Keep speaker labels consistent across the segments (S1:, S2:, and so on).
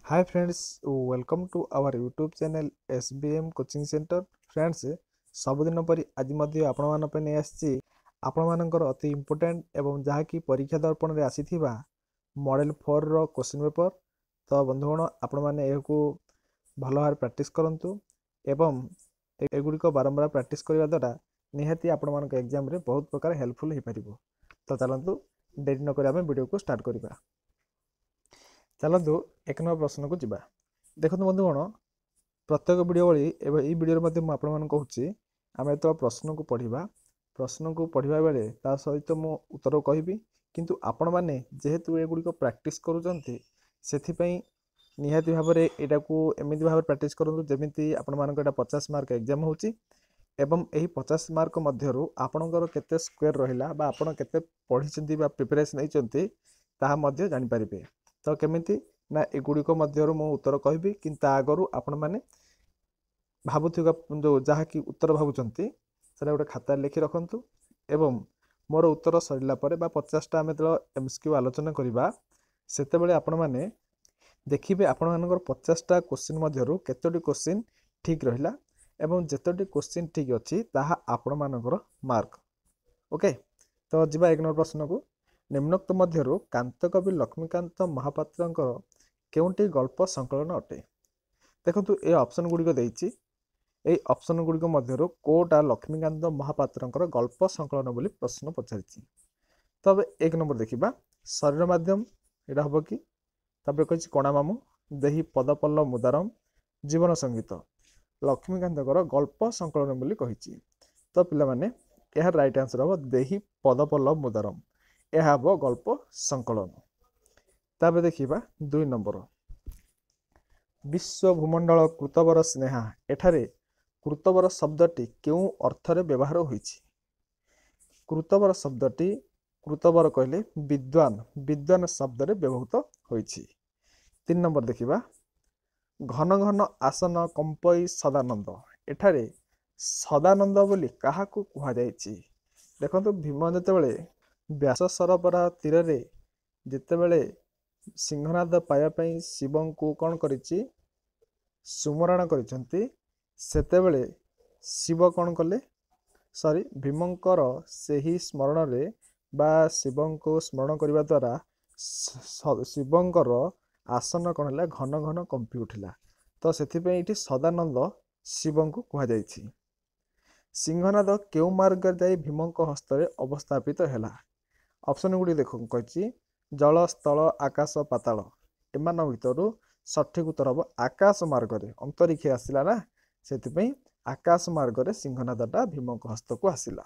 S1: Hi friends, welcome to our YouTube channel SBM Coaching Center. Friends, ସବୁଦିନ ପରି ଆଜି ମଧ୍ୟ ଆପଣମାନଙ୍କ ପାଇଁ ନେଇ ଆସିଛି ଆପଣମାନଙ୍କର ଅତି ଇମ୍ପୋର୍ଟାଣ୍ଟ ଏବଂ ଯାହାକି ପରୀକ୍ଷା ଦର୍ପଣରେ ଆସିଥିବା ମଡେଲ 4 ର କ୍ୱେଶ୍ଚିନ୍ ପେପର। ତ ବନ୍ଧୁଗଣ ଆପଣମାନେ ଏହାକୁ ଭଲ ଭାବରେ ପ୍ରାକ୍ଟିସ୍ କରନ୍ତୁ ଏବଂ ଏଗୁଡ଼ିକ ବାରମ୍ବାର ପ୍ରାକ୍ଟିସ୍ କରିବା ଦ୍ୱାରା ନିହାତି ଆପଣମାନଙ୍କ ଏକ୍ଜାମରେ ବହୁତ ପ୍ରକାର ହେଲ୍ପଫୁଲ୍ ହେଇପାରିବ। ତ ଚାଲନ୍ତୁ ଡେରି ନ କରି ଆମେ ଭିଡ଼ିଓକୁ ଷ୍ଟାର୍ଟ କରିବା। ଚାଲନ୍ତୁ ଏକ ନମ୍ବର ପ୍ରଶ୍ନକୁ ଯିବା। ଦେଖନ୍ତୁ ବନ୍ଧୁଗଣ, ପ୍ରତ୍ୟେକ ଭିଡ଼ିଓ ଭଳି ଏବେ ଏହି ଭିଡ଼ିଓରେ ମଧ୍ୟ ମୁଁ ଆପଣମାନଙ୍କୁ କହୁଛି ଆମେ ଯେତେବେଳେ ପ୍ରଶ୍ନକୁ ପଢ଼ିବା ବେଳେ ତା ସହିତ ମୁଁ ଉତ୍ତର କହିବି, କିନ୍ତୁ ଆପଣମାନେ ଯେହେତୁ ଏଗୁଡ଼ିକ ପ୍ରାକ୍ଟିସ୍ କରୁଛନ୍ତି ସେଥିପାଇଁ ନିହାତି ଭାବରେ ଏଇଟାକୁ ଏମିତି ଭାବରେ ପ୍ରାକ୍ଟିସ୍ କରନ୍ତୁ ଯେମିତି ଆପଣମାନଙ୍କ ଏଇଟା 50 ମାର୍କ ଏକ୍ଜାମ୍ ହେଉଛି ଏବଂ ଏହି 50 ମାର୍କ ମଧ୍ୟରୁ ଆପଣଙ୍କର କେତେ ସ୍କୋୟାର ରହିଲା ବା ଆପଣ କେତେ ପଢ଼ିଛନ୍ତି ବା ପ୍ରିପାରେସନ୍ ନେଇଛନ୍ତି ତାହା ମଧ୍ୟ ଜାଣିପାରିବେ। ତ କେମିତି ନା ଏଗୁଡ଼ିକ ମଧ୍ୟରୁ ମୁଁ ଉତ୍ତର କହିବି, କିନ୍ତୁ ତା ଆଗରୁ ଆପଣମାନେ ଭାବୁଥିବା ଯେଉଁ ଯାହାକି ଉତ୍ତର ଭାବୁଛନ୍ତି ସେଟା ଗୋଟେ ଖାତାରେ ଲେଖି ରଖନ୍ତୁ ଏବଂ ମୋର ଉତ୍ତର ସରିଲା ପରେ ବା 50ଟା ଆମେ ଯେତେବେଳେ MCQ ଆଲୋଚନା କରିବା ସେତେବେଳେ ଆପଣମାନେ ଦେଖିବେ ଆପଣମାନଙ୍କର 50ଟା କ୍ୱେଶ୍ଚିନ୍ ମଧ୍ୟରୁ କେତୋଟି କ୍ୱେଶ୍ଚିନ୍ ଠିକ୍ ରହିଲା ଏବଂ ଯେତୋଟି କ୍ୱେଶ୍ଚିନ୍ ଠିକ୍ ଅଛି ତାହା ଆପଣମାନଙ୍କର ମାର୍କ। ଓକେ, ତ ଯିବା ଏକ ନମ୍ବର ପ୍ରଶ୍ନକୁ। ନିମ୍ନୋକ୍ତ ମଧ୍ୟରୁ କାନ୍ତକବି ଲକ୍ଷ୍ମୀକାନ୍ତ ମହାପାତ୍ରଙ୍କର କେଉଁଟି ଗଳ୍ପ ସଂକଳନ ଅଟେ? ଦେଖନ୍ତୁ ଏ ଅପସନ୍ ଗୁଡ଼ିକ ଦେଇଛି, এই ଅପସନ୍ ଗୁଡ଼ିକ ମଧ୍ୟରୁ କେଉଁଟା ଲକ୍ଷ୍ମୀକାନ୍ତ ମହାପାତ୍ରଙ୍କର ଗଳ୍ପ ସଂକଳନ ବୋଲି ପ୍ରଶ୍ନ ପଚାରିଛି। ତବେ ଏକ ନମ୍ବର ଦେଖିବା, ଶରୀର ମାଧ୍ୟମ ଏଇଟା ହେବ କି? ତାପରେ କହିଛି କଣାମାମୁଁ, ଦେହି ପଦପଲ୍ଲବ ମୁଦାରମ, ଜୀବନ ସଙ୍ଗୀତ। ଲକ୍ଷ୍ମୀକାନ୍ତଙ୍କର ଗଳ୍ପ ସଂକଳନ ବୋଲି କହିଛି। ତ ପିଲାମାନେ ଏହାର ରାଇଟ୍ ଆନ୍ସର ହେବ ଦେହି ପଦପଲ୍ଲବ ମୁଦାରମ। ଏହା ହେବ ଗଳ୍ପ ସଂକଳନ। ତାପରେ ଦେଖିବା 2 ନମ୍ବର, ବିଶ୍ୱ ଭୂମଣ୍ଡଳ କୃତବର ସ୍ନେହା। ଏଠାରେ କୃତବର ଶବ୍ଦଟି କେଉଁ ଅର୍ଥରେ ବ୍ୟବହାର ହୋଇଛି? କୃତବର ଶବ୍ଦଟି, କୃତବର କହିଲେ ବିଦ୍ୱାନ ଶବ୍ଦରେ ବ୍ୟବହୃତ ହୋଇଛି। 3 ନମ୍ବର ଦେଖିବା, ଘନ ଘନ ଆସନ କମ୍ପଇ ସଦାନନ୍ଦ। ଏଠାରେ ସଦାନନ୍ଦ ବୋଲି କାହାକୁ କୁହାଯାଇଛି? ଦେଖନ୍ତୁ ଭୀମ ଯେତେବେଳେ ବ୍ୟାସ ସରୋବର ତୀରରେ ଯେତେବେଳେ ସିଂହନାଦ ପାଇବା ପାଇଁ ଶିବଙ୍କୁ କ'ଣ କରିଛି? ସୁମରଣ କରିଛନ୍ତି। ସେତେବେଳେ ଶିବ କ'ଣ କଲେ? ଭୀମଙ୍କର ସେହି ସ୍ମରଣରେ ବା ଶିବଙ୍କୁ ସ୍ମରଣ କରିବା ଦ୍ୱାରା ଶିବଙ୍କର ଆସନ କ'ଣ ହେଲା? ଘନ ଘନ କମ୍ପି ଉଠିଲା। ତ ସେଥିପାଇଁ ଏଠି ସଦାନନ୍ଦ ଶିବଙ୍କୁ କୁହାଯାଇଛି। ସିଂହନାଦ କେଉଁ ମାର୍ଗରେ ଯାଇ ଭୀମଙ୍କ ହସ୍ତରେ ଅବସ୍ଥାପିତ ହେଲା? ଅପସନ୍ ଗୁଡ଼ିକ ଦେଖନ୍ତୁ, କହିଛି ଜଳ, ସ୍ଥଳ, ଆକାଶ, ପାତାଳ। ଏମାନଙ୍କ ଭିତରୁ ସଠିକ୍ ଉତ୍ତର ହେବ ଆକାଶ ମାର୍ଗରେ। ଅନ୍ତରୀକ୍ଷ ଆସିଲା ନା, ସେଥିପାଇଁ ଆକାଶ ମାର୍ଗରେ ସିଂହନାଦଟା ଭୀମଙ୍କ ହସ୍ତକୁ ଆସିଲା।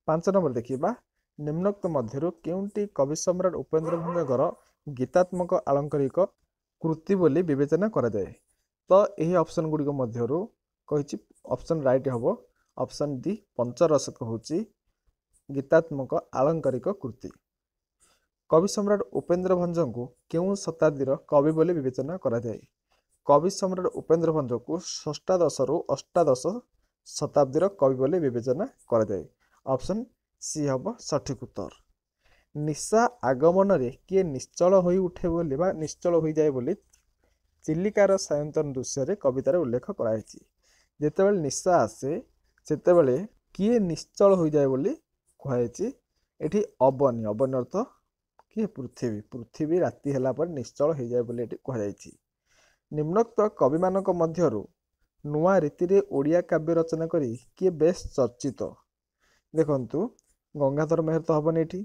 S1: 5 ନମ୍ବର ଦେଖିବା, ନିମ୍ନୋକ୍ତ ମଧ୍ୟରୁ କେଉଁଟି କବି ସମ୍ରାଟ ଉପେନ୍ଦ୍ର ଭଞ୍ଜଙ୍କର ଗୀତାତ୍ମକ ଆଳଙ୍କରିକ କୃତି ବୋଲି ବିବେଚନା କରାଯାଏ? ତ ଏହି ଅପସନ୍ ଗୁଡ଼ିକ ମଧ୍ୟରୁ କହିଛି ଅପସନ୍ ରାଇଟ୍ ହେବ ଅପସନ୍ ଡି, ପଞ୍ଚରସକ ହେଉଛି ଗୀତାତ୍ମକ ଆଳଙ୍କରିକ କୃତି। କବି ସମ୍ରାଟ ଉପେନ୍ଦ୍ର ଭଞ୍ଜଙ୍କୁ କେଉଁ ଶତାବ୍ଦୀର କବି ବୋଲି ବିବେଚନା କରାଯାଏ? କବି ସମ୍ରାଟ ଉପେନ୍ଦ୍ର ଭଞ୍ଜଙ୍କୁ ଷଷ୍ଠାଦଶରୁ ଅଷ୍ଟାଦଶ ଶତାବ୍ଦୀର କବି ବୋଲି ବିବେଚନା କରାଯାଏ। ଅପସନ୍ ସି ହେବ ସଠିକ୍ ଉତ୍ତର। ନିଶା ଆଗମନରେ କିଏ ନିଶ୍ଚଳ ହୋଇ ଉଠେ ବୋଲି ବା ନିଶ୍ଚଳ ହୋଇଯାଏ ବୋଲି ଚିଲିକାର ସାୟନ୍ତନ ଦୃଶ୍ୟରେ କବିତାରେ ଉଲ୍ଲେଖ କରାଯାଇଛି। ଯେତେବେଳେ ନିଶା ଆସେ ସେତେବେଳେ କିଏ ନିଶ୍ଚଳ ହୋଇଯାଏ ବୋଲି କୁହାଯାଇଛି? ଏଠି ଅବନୀ ଅର୍ଥ କିଏ? ପୃଥିବୀ ରାତି ହେଲା ପରେ ନିଶ୍ଚଳ ହୋଇଯାଏ ବୋଲି ଏଠି କୁହାଯାଇଛି। ନିମ୍ନୋକ୍ତ କବିମାନଙ୍କ ମଧ୍ୟରୁ ନୂଆ ରୀତିରେ ଓଡ଼ିଆ କାବ୍ୟ ରଚନା କରି କିଏ ବେଶ୍ ଚର୍ଚ୍ଚିତ? ଦେଖନ୍ତୁ ଗଙ୍ଗାଧର ମେହେର ତ ହେବନି, ଏଠି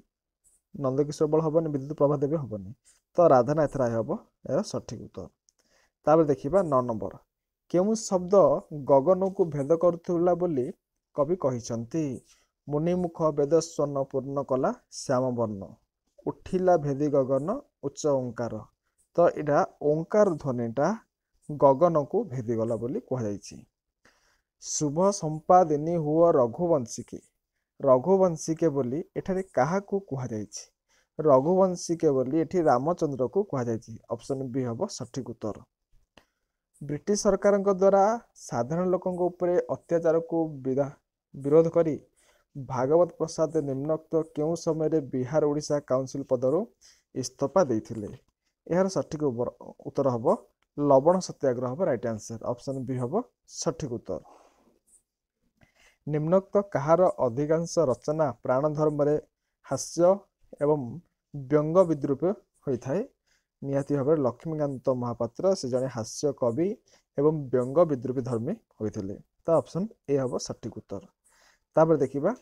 S1: ନନ୍ଦକିଶୋର ବଳ ହେବନି, ବିଦ୍ୟୁତ୍ ପ୍ରଭା ଦେବୀ ହେବନି, ତ ରାଧାନାଥ ରାୟ ହେବ ଏହାର ସଠିକ୍ ଉତ୍ତର। ତାପରେ ଦେଖିବା 9 ନମ୍ବର, କେଉଁ ଶବ୍ଦ ଗଗନକୁ ଭେଦ କରୁଥିଲା ବୋଲି କବି କହିଛନ୍ତି? ମୁନିମୁଖ ବେଦ ସ୍ୱନ ପୂର୍ଣ୍ଣ କଲା ଶ୍ୟାମ ବର୍ଣ୍ଣ, ଉଠିଲା ଭେଦି ଗଗନ ଉଚ୍ଚ ଓଙ୍କାର। ତ ଏଇଟା ଓଙ୍କାର ଧ୍ୱନିଟା ଗଗନକୁ ଭେଦିଗଲା ବୋଲି କୁହାଯାଇଛି। ଶୁଭ ସମ୍ପାଦିନୀ ହୁଅ ରଘୁବଂଶିକେ। ରଘୁବଂଶିକେ ବୋଲି ଏଠାରେ କାହାକୁ କୁହାଯାଇଛି? ରଘୁବଂଶିକେ ବୋଲି ଏଠି ରାମଚନ୍ଦ୍ରକୁ କୁହାଯାଇଛି। ଅପସନ୍ ବି ହେବ ସଠିକ୍ ଉତ୍ତର। ବ୍ରିଟିଶ ସରକାରଙ୍କ ଦ୍ୱାରା ସାଧାରଣ ଲୋକଙ୍କ ଉପରେ ଅତ୍ୟାଚାରକୁ ବିରୋଧ କରି ଭାଗବତ ପ୍ରସାଦ ନିମ୍ନୋକ୍ତ କେଉଁ ସମୟରେ ବିହାର ଓଡ଼ିଶା କାଉନସିଲ୍ ପଦରୁ ଇସ୍ତଫା ଦେଇଥିଲେ? यार सठिक उत्तर हम लवण सत्याग्रह हम राइट आंसर ऑप्शन बी हम सठिक उत्तर। निम्नोक्त कहार अधिकांश रचना प्राण धर्म हास्य एवं व्यंग विद्रूप होता है निहाती भाव लक्ष्मीकांत महापात्र से जड़े हास्य कवि एवं व्यंग विद्रूपी धर्मी होते तो ऑप्शन ए हम सठिक उत्तर। तापर देखिबा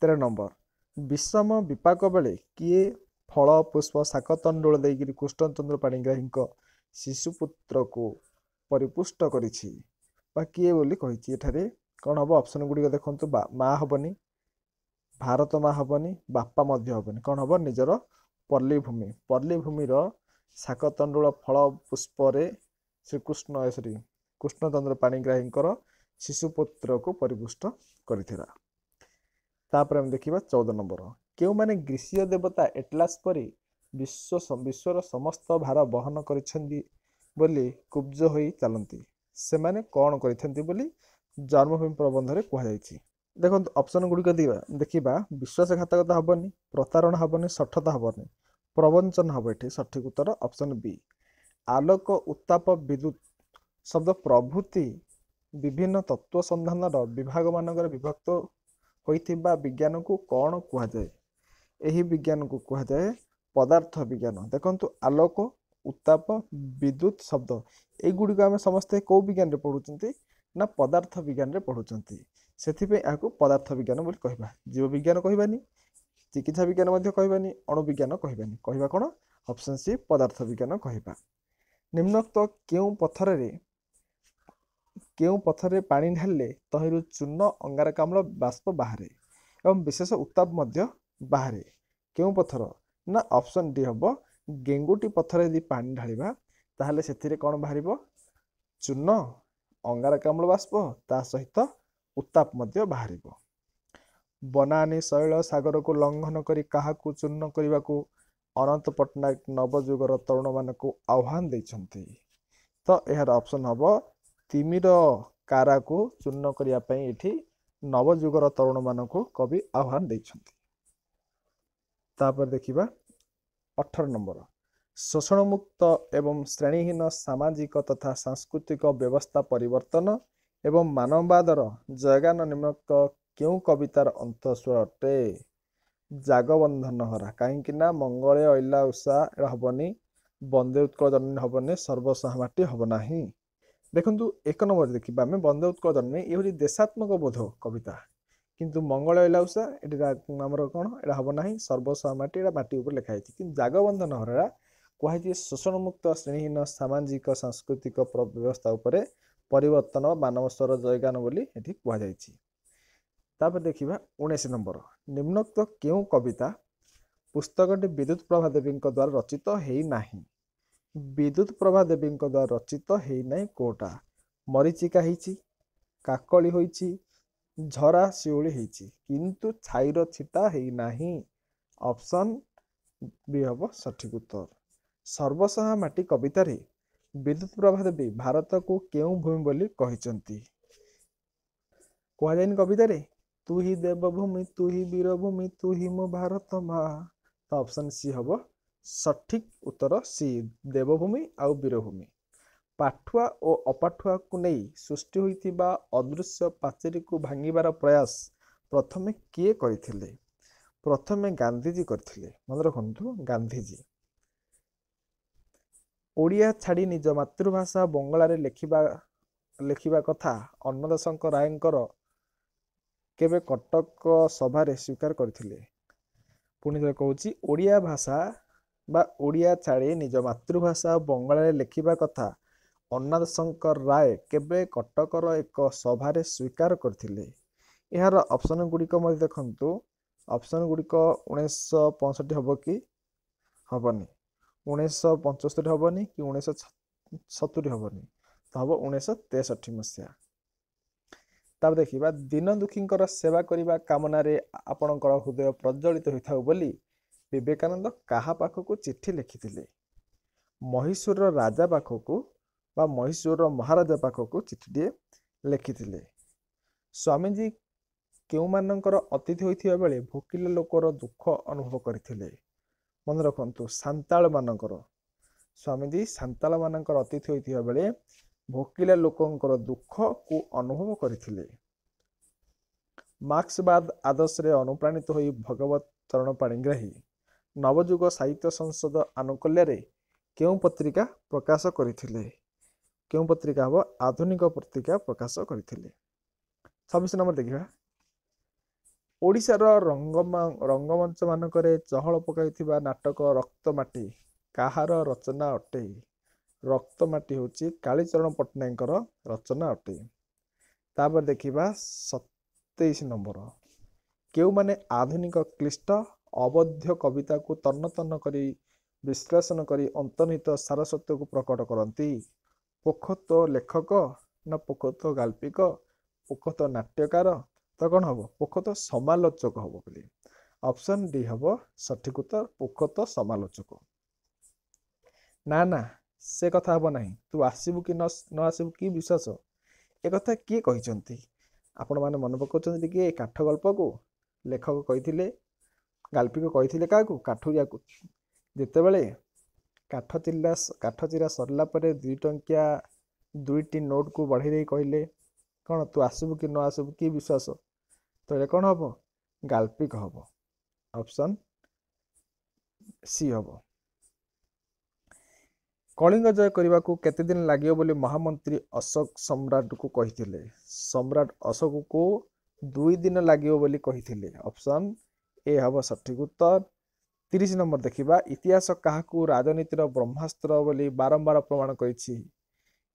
S1: 13 नंबर विषम विपाक बेले किए फल पुष्प शाक तंडुल देकर कृष्णचंद्र पाणिग्राही शिशुपुत्र को परिपुष्ट करिछि बा किए बोली कहिछि एठारे कौन हम ऑप्शन गुड़िक देखु माँ हेनी भारत माँ हेनी बापा हेनी कौन हम निजर पर्लीभूमि पर्लीभूमिर शाक तंडुल फल पुष्परे श्रीकृष्ण सरी कृष्णचंद्र पाणिग्राही शिशुपुत्र को परिपुष्ट करथिला। तापर हम देखिबा 14 नंबर क्यों माने ग्रीष्म देवता एटलास परी विश्वर समस्त भार बहन करिसेंती बोली कुब्ज होई चलती से माने कौन करिसेंती बोली जन्मभूमि प्रबंध रे कहा जायछि। देखो ऑप्शन गुड़िक देखिबा विश्वासघातकता हबनी प्रतारणा हबनी सठता हबनी प्रवंचन हब एठी सठिक उत्तर ऑप्शन बी। आलोक उत्ताप विद्युत शब्द प्रभृति विभिन्न तत्व संधान विभाग मानकर विभक्त होइथिबा विज्ञान को कौन कहा जाए यही विज्ञान को कहा जाए पदार्थ विज्ञान। देखंतु आलोक उत्ताप विद्युत शब्द एगुड़िक आम समस्ते कौ विज्ञान रे पढ़ुचंती ना पदार्थ विज्ञान रे पढ़ुचंती सेथिपे याकू पदार्थ विज्ञान बोली कहबा जीव विज्ञान कहबानी चिकित्सा विज्ञान मध्य कहबानी अणु विज्ञान कहबानी कहबा कोन ऑप्शन सी पदार्थ विज्ञान कहबा। निम्नोक्त केउं पथरे पानी ढाले तहिरु चूर्ण अंगारकाम्ल बाष्प बाहरे एवं विशेष उत्ताप मध्य बाहरे केउं पथर ना ऑप्शन डी हम गेंगुटी पथर यदि पानी ढालिबा ताहले सेथिरे कोन बाहरिबो चूर्ण अंगारकाम्ल बाष्प ता सहित उत्ताप मध्य बाहरिबो। बनानी शैल सागर को लंघन करी काहाकू चूर्ण करने को अनंत पट्टनायक नवजुगर तरुण मानक आह्वान देइछन्ति तो यार ऑप्शन हम तिमिर कारा को चूर्ण करने नवजुगर तरुण मानक कवि आह्वान देइछन्ति। तापर देखिबा 18 नंबर शोषण मुक्त एवं श्रेणीहीन सामाजिक तथा सांस्कृतिक व्यवस्था परिवर्तन एवं मानववादर जयगान निम्नोक्त क्यों कवितार अंतस्वर अटे जागबंधन हरा कहीं मंगले अइला उषा हबनी बंदे उत्कल जननी हबनी सर्वसहमाटी हम नाही। देखंतु 1 नंबर देखिबा आमे बंदे उत्कल जननी ये हूँ देशात्मक बोध कविता किंतु मंगल अइला उषा आमर कौन एटा हम नाही सर्वसहमाटी एटा माटी ऊपर लिखा कि जागबंधन हरा कहुई शोषण मुक्त श्रेणीहीन सामाजिक सांस्कृतिक व्यवस्था उपरे परिवर्तन मानव स्वर जयगान बोली एठी कहुई। तापर देखिबा 19 नंबर निम्नोक्त क्यों कविता पुस्तकटी विद्युत प्रभा देवी द्वारा रचित है नाही विद्युत प्रभा देवी द्वारा रचित है नाही कोटा मरीचिका होईची काकली होईची झरा शिउली होईची किंतु छाईर छिटा है नाही ऑप्शन बी हम सठिक उत्तर। सर्वसहा माटी कवितार विद्युत प्रभा देवी भारत को केउं भूमि बोली कहिसंती कहुई कवितार तू ही देवभूमि तू ही वीरभूमि तू ही मो भारत माँ तो ऑप्शन सी हम सठिक उत्तर सी देवभूमि आउ वीरभूमि। पाठुआ और अपाठुआ को नहीं सृष्टि होइतिबा अदृश्य पाचेरी को भांगिबार प्रयास प्रथमे किए करथिले प्रथमे गांधीजी करथिले मन रखंतु गांधीजी। ओडिया छाड़ी निज मातृभाषा बंगला रे लेखिबा कथा अन्नदाशंकर रायंकर केबे कटक सभारे स्वीकार करथिले पुणी थे कहूँ ओडिया भाषा बा ओडिया छाड़ी निज मातृभाषा बंगला लेखिबा कथा अन्नदाशंकर राय केबे कटकर एक सभारे स्वीकार करथिले। यार ऑप्शन गुड़िक देखंतु ऑप्शन गुड़िक 1965 हम कि हबनी 1975 हबनी कि 1970 हबनी तो हम 1963 मसीहा। तब देखिबा दीन दुखींकर सेवा करिबा कामनारे आपणकर हृदय प्रज्वलित होइथाउ बोली विवेकानंद काहा पाखकु चिट्ठी लिखिथिले महिषूर राजा पाखकु बा महिषूर महाराजा पाखकु चिट्ठी लिखिथिले। स्वामीजी केउ मानकर अतिथि होइथिबा बेले भोकिला लोकर दुख अनुभव करथिले मन रखंतु सांताल मानकर ସ୍ୱାମୀଜୀ ସାନ୍ତାଳ ମାନଙ୍କର ଅତିଥି ହୋଇଥିବା ବେଳେ ଭୋକିଲା ଲୋକଙ୍କର ଦୁଃଖକୁ ଅନୁଭବ କରିଥିଲେ। ମାର୍କ୍ସବାଦ ଆଦର୍ଶରେ ଅନୁପ୍ରାଣିତ ହୋଇ ଭଗବତ ଚରଣ ପାଣିଗ୍ରାହୀ ନବଯୁଗ ସାହିତ୍ୟ ସଂସଦ ଆନୁକୂଲ୍ୟରେ କେଉଁ ପତ୍ରିକା ପ୍ରକାଶ କରିଥିଲେ? କେଉଁ ପତ୍ରିକା ହେବ? ଆଧୁନିକ ପତ୍ରିକା ପ୍ରକାଶ କରିଥିଲେ। 26 ନମ୍ବର ଦେଖିବା। ଓଡ଼ିଶାର ରଙ୍ଗମଞ୍ଚ ମାନଙ୍କରେ ଚହଳ ପକାଇଥିବା ନାଟକ ରକ୍ତମାଟି କାହାର ରଚନା ଅଟେ? ରକ୍ତମାଟି ହେଉଛି କାଳୀଚରଣ ପଟ୍ଟନାୟକଙ୍କର ରଚନା ଅଟେ। ତାପରେ ଦେଖିବା 27 ନମ୍ବର। କେଉଁମାନେ ଆଧୁନିକ କ୍ଲିଷ୍ଟ ଅବୋଧ୍ୟ କବିତାକୁ ତନ୍ନ ତନ୍ନ କରି ବିଶ୍ଳେଷଣ କରି ଅନ୍ତର୍ନିହିତ ସାରସତ୍ୟକୁ ପ୍ରକଟ କରନ୍ତି? ପୋଖତ ଲେଖକ ନା ପୋଖତ ଗାଳ୍ପିକ, ପୋଖତ ନାଟ୍ୟକାର, ତ କ'ଣ ହବ? ପୋଖତ ସମାଲୋଚକ ହବ ବୋଲି। ଅପସନ୍ ଡି ହବ ସଠିକ ଉତ୍ତର, ପୋଖତ ସମାଲୋଚକ। ନା ସେ କଥା ହବ ନାହିଁ। ତୁ ଆସିବୁ କି ନ ଆସିବୁ କି ବିଶ୍ୱାସ? ଏ କଥା କିଏ କହିଛନ୍ତି? ଆପଣମାନେ ମନେ ପକାଉଛନ୍ତି ଟିକେ କାଠ ଗଳ୍ପକୁ? ଲେଖକ କହିଥିଲେ, ଗାଳ୍ପିକ କହିଥିଲେ କାହାକୁ? କାଠୁରିଆକୁ। ଯେତେବେଳେ କାଠ ଚିରା ସରିଲା ପରେ 2 ଟଙ୍କିଆ 2ଟି ନୋଟକୁ ବଢ଼େଇ ଦେଇ କହିଲେ କ'ଣ ତୁ ଆସିବୁ କି ନ ଆସିବୁ କି ବିଶ୍ୱାସ? ତ ଏଇଟା କ'ଣ ହବ? ଗାଳ୍ପିକ ହବ। ଅପସନ୍ ସି ହବ। କଳିଙ୍ଗ ଜୟ କରିବାକୁ କେତେ ଦିନ ଲାଗିବ ବୋଲି ମହାମନ୍ତ୍ରୀ ଅଶୋକ ସମ୍ରାଟକୁ କହିଥିଲେ? ସମ୍ରାଟ ଅଶୋକକୁ 2 ଦିନ ଲାଗିବ ବୋଲି କହିଥିଲେ। ଅପସନ୍ ଏ ହବ ସଠିକ ଉତ୍ତର। 30 ନମ୍ବର ଦେଖିବା। ଇତିହାସ କାହାକୁ ରାଜନୀତିର ବ୍ରହ୍ମାସ୍ତ୍ର ବୋଲି ବାରମ୍ବାର ପ୍ରମାଣ କରିଛି?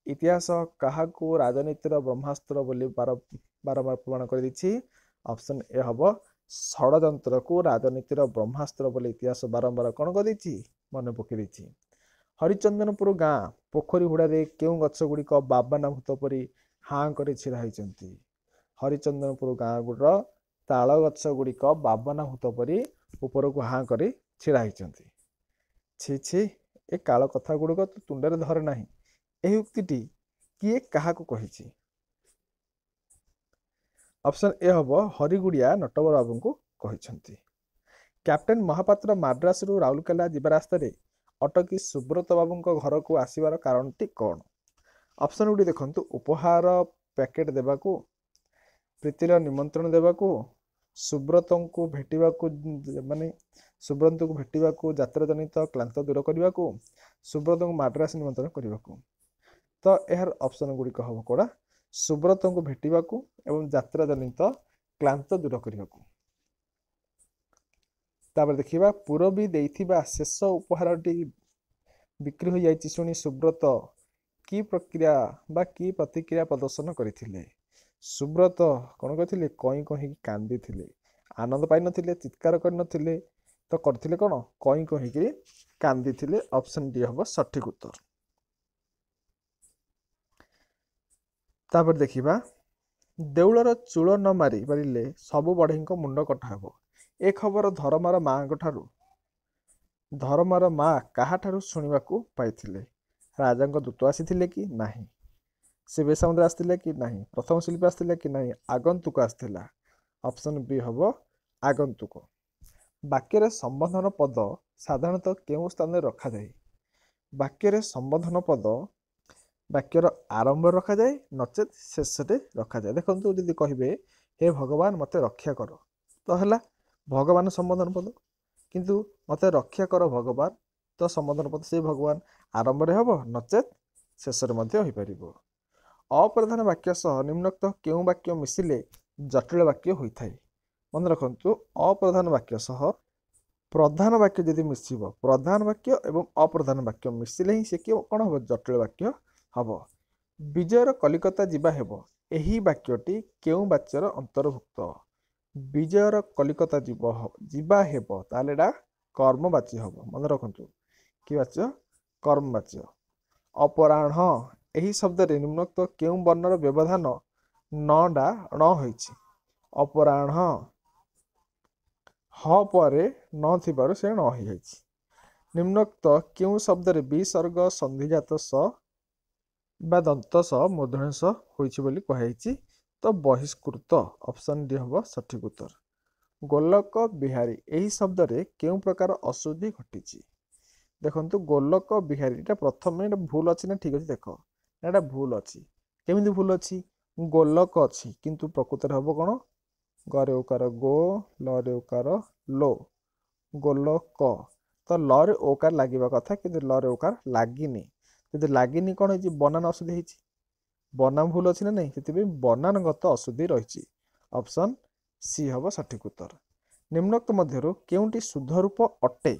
S1: ଇତିହାସ କାହାକୁ ରାଜନୀତିର ବ୍ରହ୍ମାସ୍ତ୍ର ବୋଲି ବାରମ୍ବାର ପ୍ରମାଣ କରିଦେଇଛି? ଅପସନ୍ ଏ ହବ ଷଡ଼ଯନ୍ତ୍ରକୁ ରାଜନୀତିର ବ୍ରହ୍ମାସ୍ତ୍ର ବୋଲି ଇତିହାସ ବାରମ୍ବାର କ'ଣ କରିଦେଇଛି? ମନେ ପକାଇ ଦେଇଛି। ହରିଚନ୍ଦନପୁର ଗାଁ ପୋଖରୀ ହୁଡ଼ାରେ କେଉଁ ଗଛ ଗୁଡ଼ିକ ବାବାନା ଭୂତ ପରି ହାଁ କରି ଛିଡ଼ା ହୋଇଛନ୍ତି? ହରିଚନ୍ଦନପୁର ଗାଁ ଗୁଡର ତାଳ ଗଛ ଗୁଡ଼ିକ ବାବାନା ଭୂତ ପରି ଉପରକୁ ହାଁ କରି ଛିଡ଼ା ହୋଇଛନ୍ତି। ଛି ଏ କାଳ କଥା ଗୁଡ଼ିକ ତୁ ତୁଣ୍ଡରେ ଧରେ ନାହିଁ। ଏହି ଉକ୍ତିଟି କିଏ କାହାକୁ କହିଛି? ଅପସନ୍ ଏ ହବ ହରିଗୁଡିଆ ନଟବର ବାବୁଙ୍କୁ କହିଛନ୍ତି। କ୍ୟାପ୍ଟେନ୍ ମହାପାତ୍ର ମାଡ୍ରାସରୁ ରାଉରକେଲା ଯିବା ରାସ୍ତାରେ ଅଟକି ସୁବ୍ରତ ବାବୁଙ୍କ ଘରକୁ ଆସିବାର କାରଣଟି କ'ଣ? ଅପସନ୍ ଗୁଡ଼ିକ ଦେଖନ୍ତୁ। ଉପହାର ପ୍ୟାକେଟ୍ ଦେବାକୁ, ପ୍ରୀତିର ନିମନ୍ତ୍ରଣ ଦେବାକୁ, ସୁବ୍ରତଙ୍କୁ ଭେଟିବାକୁ, ଯାତ୍ରା ଜନିତ କ୍ଳାନ୍ତ ଦୂର କରିବାକୁ, ସୁବ୍ରତଙ୍କୁ ମାଡ୍ରାସ ନିମନ୍ତ୍ରଣ କରିବାକୁ। ତ ଏହାର ଅପସନ୍ ଗୁଡ଼ିକ ହବ କୋଉଟା? ସୁବ୍ରତଙ୍କୁ ଭେଟିବାକୁ ଏବଂ ଯାତ୍ରା ଜନିତ କ୍ଳାନ୍ତ ଦୂର କରିବାକୁ। ତାପରେ ଦେଖିବା। ପୁରବୀ ଦେଇଥିବା ଶେଷ ଉପହାରଟି ବିକ୍ରି ହୋଇଯାଇଛି ଶୁଣି ସୁବ୍ରତ କି ପ୍ରକ୍ରିୟା ବା କି ପ୍ରତିକ୍ରିୟା ପ୍ରଦର୍ଶନ କରିଥିଲେ? ସୁବ୍ରତ କ'ଣ କରିଥିଲେ? କଇଁ କହିଁ କାନ୍ଦିଥିଲେ। ଆନନ୍ଦ ପାଇନଥିଲେ, ଚିତ୍କାର କରିନଥିଲେ, ତ କରିଥିଲେ କ'ଣ? କଇଁ କହିକି କାନ୍ଦିଥିଲେ। ଅପସନ୍ ଡି ହବ ସଠିକ ଉତ୍ତର। ତାପରେ ଦେଖିବା। ଦେଉଳର ଚୂଳ ନ ମାରି ପାରିଲେ ସବୁ ବଢ଼େଇଙ୍କ ମୁଣ୍ଡ କଟା ହେବ। ଏ ଖବର ଧରମାର ମା କାହାଠାରୁ ଶୁଣିବାକୁ ପାଇଥିଲେ? ରାଜାଙ୍କ ଦୂତ ଆସିଥିଲେ କି ନାହିଁ? ସେ ବେଶାମରେ ଆସିଥିଲେ କି ନାହିଁ? ପ୍ରଥମ ଶିଳ୍ପୀ ଆସିଥିଲେ କି ନାହିଁ? ଆଗନ୍ତୁକ ଆସିଥିଲା। ଅପସନ୍ ବି ହବ ଆଗନ୍ତୁକ। ବାକ୍ୟରେ ସମ୍ବୋଧନ ପଦ ସାଧାରଣତଃ କେଉଁ ସ୍ଥାନରେ ରଖାଯାଏ? ବାକ୍ୟରେ ସମ୍ବୋଧନ ପଦ ବାକ୍ୟର ଆରମ୍ଭରେ ରଖାଯାଏ, ନଚେତ୍ ଶେଷରେ ରଖାଯାଏ। ଦେଖନ୍ତୁ, ଯଦି କହିବେ ହେ ଭଗବାନ ମୋତେ ରକ୍ଷା କର, ତ ହେଲା ଭଗବାନ ସମ୍ବୋଧନ ପଦ। କିନ୍ତୁ ମୋତେ ରକ୍ଷା କର ଭଗବାନ, ତ ସମ୍ବୋଧନ ପଦ ସେଇ ଭଗବାନ ଆରମ୍ଭରେ ହେବ, ନଚେତ୍ ଶେଷରେ ମଧ୍ୟ ହୋଇପାରିବ। ଅପ୍ରଧାନ ବାକ୍ୟ ସହ ନିମ୍ନୋକ୍ତ କେଉଁ ବାକ୍ୟ ମିଶିଲେ ଜଟିଳ ବାକ୍ୟ ହୋଇଥାଏ? ମନେ ରଖନ୍ତୁ, ଅପ୍ରଧାନ ବାକ୍ୟ ସହ ପ୍ରଧାନ ବାକ୍ୟ ଯଦି ମିଶିବ, ପ୍ରଧାନ ବାକ୍ୟ ଏବଂ ଅପ୍ରଧାନ ବାକ୍ୟ ମିଶିଲେ ହିଁ ସେ କ'ଣ ହେବ? ଜଟିଳ ବାକ୍ୟ ହବ। ବିଜୟର କଲିକତା ଯିବା ହେବ, ଏହି ବାକ୍ୟଟି କେଉଁ ବାଚ୍ୟର ଅନ୍ତର୍ଭୁକ୍ତ? ବିଜୟର କଲିକତା ଯିବା ହେବ, ତାହେଲେ ଏଇଟା କର୍ମବାଚ୍ୟ ହବ। ମନେ ରଖନ୍ତୁ, କି ବାଚ୍ୟ? କର୍ମବାଚ୍ୟ। ଅପରାହ୍ନ ଏହି ଶବ୍ଦରେ ନିମ୍ନୋକ୍ତ କେଉଁ ବର୍ଣ୍ଣର ବ୍ୟବଧାନ ଣ ହୋଇଛି? ଅପରାହ୍ନ ହ ପରେ ନ ଥିବାରୁ ସେ ଣ ହୋଇଯାଇଛି। ନିମ୍ନୋକ୍ତ କେଉଁ ଶବ୍ଦରେ ବିସର୍ଗ ସନ୍ଧିଜାତ ସ ବା ଦନ୍ତ ସ ମୂର୍ଧନ୍ୟ ସ ହୋଇଛି ବୋଲି କୁହାଯାଇଛି? ତ ବହିଷ୍କୃତ। ଅପସନ୍ ଡି ହବ ସଠିକ ଉତ୍ତର। ଗୋଲକ ବିହାରୀ ଏହି ଶବ୍ଦରେ କେଉଁ ପ୍ରକାର ଅଶୁଦ୍ଧି ଘଟିଛି? देखंतु गोलक बिहारी एटा प्रथम एटा भूल अछि ना ठीक अछि देख एटा भूल अछि केमिति भूल अछि गोलक अछि किंतु प्रकृत रे हबो कोन गरे उकार गो लरे उकार लो गोलक तो ल रे ओकार लागिबा कथा किंतु ल रे ओकार लागिनी जदि लागिनी कोन होइछि बनान अशुद्धि होइछि बनान भूल अछि ना नहीं सेति बनानगत अशुद्धि रहिछि ऑप्शन सी हबो सठिक उत्तर निम्नोक्त मध्यरु केउंटी शुद्ध रूप अटे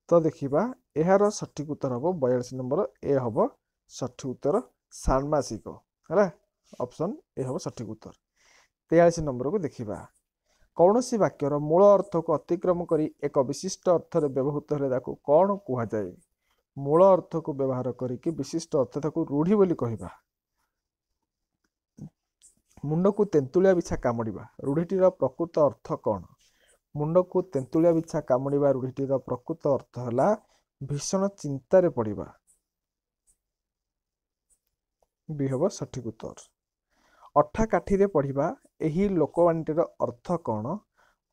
S1: तो देखिबा एहार सठिक उत्तर हबो 42 नंबर ए हबो सठिक उत्तर षाण्मासिक हैला ऑप्शन ए हबो सठिक उत्तर 43 नंबर को देखिबा कौनसी वाक्यर मूल अर्थ को अतिक्रम करी एक विशिष्ट अर्थरे व्यवहृत हेले ताकू कौन कुहा जाए मूल अर्थ को व्यवहार करिक विशिष्ट अर्थ ताकू रूढ़ी बोली कहिबा मुंड को तेंतुलिया बिछा कामुड़िबा रूढ़ीटीर प्रकृत अर्थ कौन मुंड को तेंतुलिया बिछा कामुड़िबा रूढ़ीटीर प्रकृत अर्थ होला भीषण चिंतारे पड़िबा बी हबो सठिक उत्तर अठा काठीरे पढ़िबा एही लोकवाणीटीर अर्थ कौन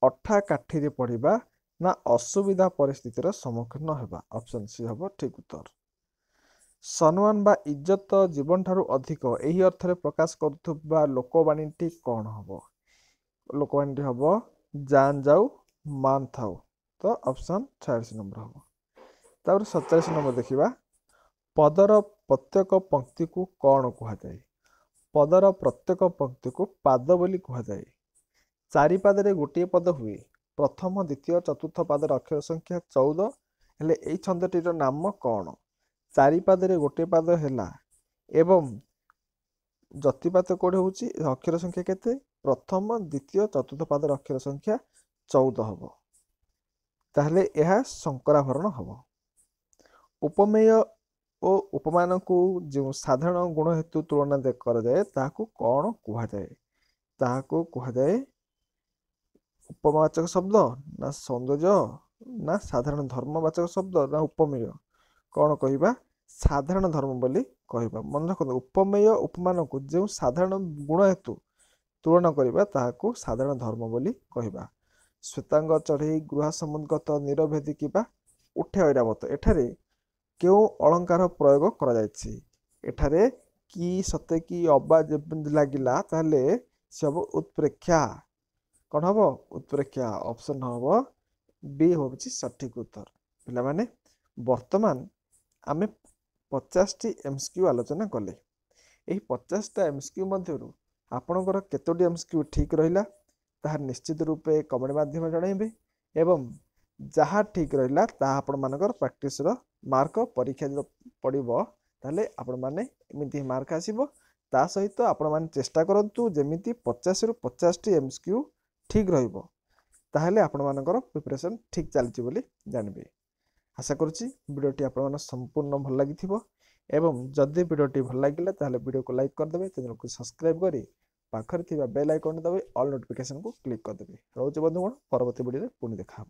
S1: अठा काठीरे पढ़िबा ना असुविधा परिस्थितिर सम्मुखीन हेबा ऑप्शन सी हबो ठीक उत्तर सम्मान बा इज्जत जीवन ठारू अधिक एही अर्थरे प्रकाश करुथबा लोकवाणीटी कौन हबो लोकवाणीटी हबो जान जाऊ मान थाऊ तो ऑप्शन 46 नंबर हबो तापर 47 नंबर देखिबा पदर प्रत्येक पंक्ति को कौन कुहा जाए पदर प्रत्येक पंक्ति को पाद बोली कुहा जाए चारि पादरे गोटे पद हुए प्रथम द्वितीय चतुर्थ पादर अक्षर संख्या 14 हेले एई छंदटीर नाम कौन चारि पादरे गोटे पाद हैला एवं जतिपात कोडे होउची अक्षर संख्या केते प्रथम द्वितीय चतुर्थ पादर अक्षर संख्या 14 हबो ताहले एहा संकराभरण हबो उपमेय ओ उपमान को जो साधारण गुण हेतु तुलना कर जाए ताकू कौन कुहा जाए ताकू कुहा जाए उपमावाचक शब्द ना सौंदर्य ना साधारण धर्मवाचक शब्द ना उपमेय कौन कहिबा साधारण धर्म बोली कहिबा मन रखो उपमेय उपमान को जो साधारण गुण हेतु तुलना करिबा ताकू साधारण धर्म बोली कहिबा श्वेतांग चढ़ई गृह समुद्गत निरभेदी किबा उठे ऐरावत एठारे क्यों अलंकार प्रयोग करा जायछि एठारे कि सते कि अबा लागिला ताले सब उत्प्रेक्षा कौन हम उत्प्रेक्षा ऑप्शन हम बी होछि सठिक उत्तर पिला माने वर्तमान आमे 50 टी एमसीक्यू आलोचना कले एही 50 टा एमसीक्यू मध्यरु आपनकर केतोटी एमसीक्यू ठीक रहिला ताहा निश्चित रूपे कमेंट माध्यम जणाइबे एवं जहाँ ठीक रहिला ताहा आपण मानकर प्रैक्टिस रो मार्क परीक्षा जो पड़िबो ताले आपण माने एमिति मार्क आसीबो ता सहित आपण माने चेष्टा करंतु जेमिति 50 रु 50 टी एमसीक्यू ठीक रहिबो ताहले आपण मानकर प्रिपरेशन ठीक चलछि बोली जानबे आशा करूछि वीडियोटी आपण मान संपूर्ण भल लागिथिबो एवं जदि वीडियोटी भल लागिला ताहले वीडियो को लाइक कर देबे चैनल को सब्सक्राइब करी पाखर थिबा बेल आइकन दबाई ऑल नोटिफिकेशन को क्लिक कर देबे रहउछि बंधुगण परवर्ती वीडियो रे पुनी देखा